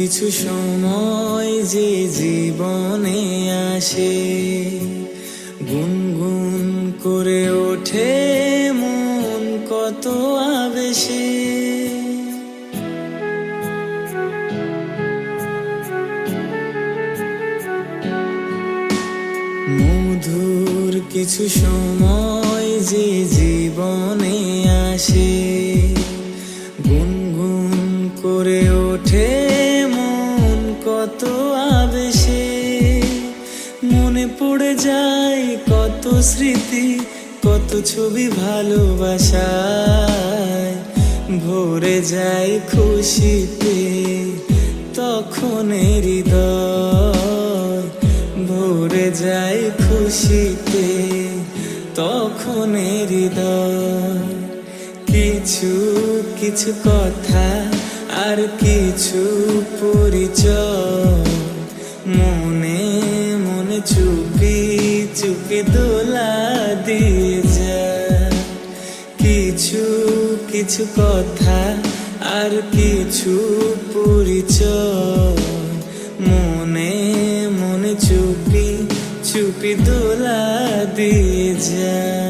কিছু সময় যে জীবনে আসে, গুনগুন করে ওঠে মন কত আবেশে। মধুর কিছু সময় যে জীবনে আসে, গুনগুন করে ওঠে মন কত আবেশে। মনে পড়ে যায় কত স্মৃতি, কত ছবি ভালোবাসায়, ভরে যায় খুশিতে তখন হৃদয়, ভরে যায় খুশিতে তখন হৃদয়। কিছু কিছু কথা আর কিছু পরিচয়, মনে মনে চুপি চুপি দোলা দিয়ে যায়। কিছু কিছু কথা আর কিছু পরিচয়, মনে মনে চুপি চুপি দোলা দিয়ে যায়।